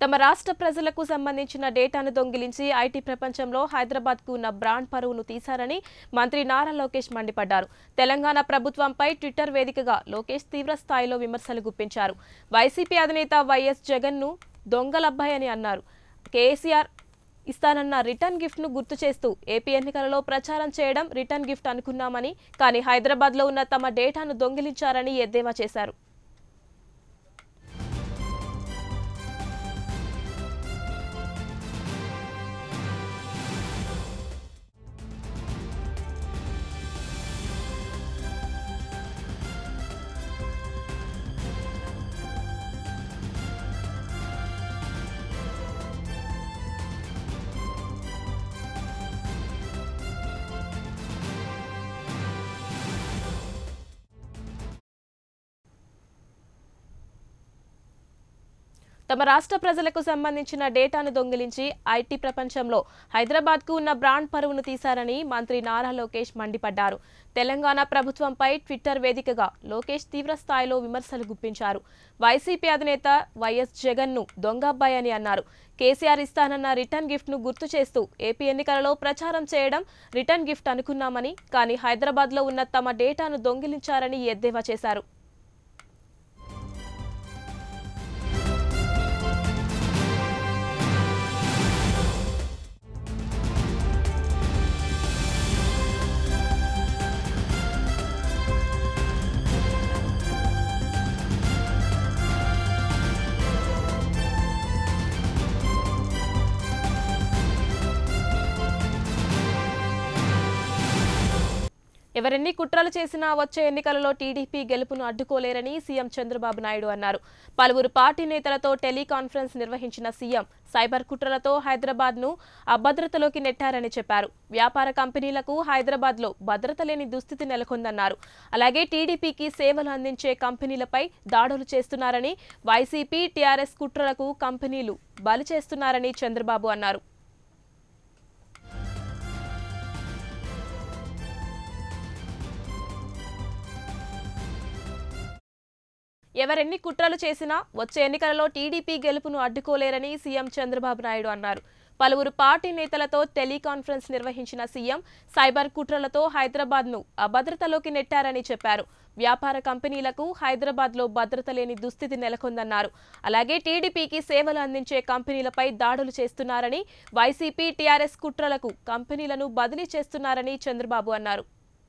తమ రాష్ట్ర ప్రజలకు సంబంధించిన డేటాను దొంగిలించి ఐటీ ప్రపంచంలో హైదరాబాద్కు ఉన్న బ్రాండ్ పరువును తీశారని మంత్రి నారా లోకేష్ మండిపడ్డారు. తెలంగాణ ప్రభుత్వంపై ట్విట్టర్ వేదికగా లోకేష్ తీవ్ర స్థాయిలో విమర్శలు గుప్పించారు. వైసీపీ అధినేత వైఎస్ జగన్ను దొంగలబ్బాయి అని అన్నారు. కేసీఆర్ ఇస్తానన్న రిటర్న్ గిఫ్ట్ ను గుర్తు చేస్తూ ఏపీ ఎన్నికలలో ప్రచారం చేయడం రిటర్న్ గిఫ్ట్ అనుకున్నామని, కానీ హైదరాబాద్లో ఉన్న తమ డేటాను దొంగిలించారని ఎద్దేవా చేశారు. తమ రాష్ట్ర ప్రజలకు సంబంధించిన డేటాను దొంగిలించి ఐటీ ప్రపంచంలో హైదరాబాద్కు ఉన్న బ్రాండ్ పరువును తీశారని మంత్రి నారా లోకేష్ మండిపడ్డారు. తెలంగాణ ప్రభుత్వంపై ట్విట్టర్ వేదికగా లోకేష్ తీవ్ర స్థాయిలో విమర్శలు గుప్పించారు. వైసీపీ అధినేత వైఎస్ జగన్ను దొంగబ్బాయి అని అన్నారు. కేసీఆర్ ఇస్తానన్న రిటర్న్ గిఫ్ట్ ను గుర్తు చేస్తూ ఏపీ ఎన్నికలలో ప్రచారం చేయడం రిటర్న్ గిఫ్ట్ అనుకున్నామని, కానీ హైదరాబాద్లో ఉన్న తమ డేటాను దొంగిలించారని ఎద్దేవా చేశారు. ఎవరెన్ని కుట్రలు చేసినా వచ్చే ఎన్నికలలో టీడీపీ గెలుపును అడ్డుకోలేరని సీఎం చంద్రబాబు నాయుడు అన్నారు. పలువురు పార్టీ నేతలతో టెలికాన్ఫరెన్స్ నిర్వహించిన సీఎం సైబర్ కుట్రలతో హైదరాబాద్ను అభద్రతలోకి నెట్టారని చెప్పారు. వ్యాపార కంపెనీలకు హైదరాబాద్లో భద్రత లేని దుస్థితి నెలకొందన్నారు. అలాగే టీడీపీకి సేవలు అందించే కంపెనీలపై దాడులు చేస్తున్నారని, వైసీపీ టీఆర్ఎస్ కుట్రలకు కంపెనీలు బలి చేస్తున్నారని చంద్రబాబు అన్నారు. ఎవరెన్ని కుట్రలు చేసినా వచ్చే ఎన్నికలలో టీడీపీ గెలుపును అడ్డుకోలేరని సీఎం చంద్రబాబు నాయుడు అన్నారు. పలువురు పార్టీ నేతలతో టెలికాన్ఫరెన్స్ నిర్వహించిన సీఎం సైబర్ కుట్రలతో హైదరాబాద్ను అభద్రతలోకి నెట్టారని చెప్పారు. వ్యాపార కంపెనీలకు హైదరాబాద్లో భద్రత లేని దుస్థితి నెలకొందన్నారు. అలాగే టీడీపీకి సేవలు అందించే కంపెనీలపై దాడులు చేస్తున్నారని, వైసీపీ టీఆర్ఎస్ కుట్రలకు కంపెనీలను బదిలీ చేస్తున్నారని చంద్రబాబు అన్నారు.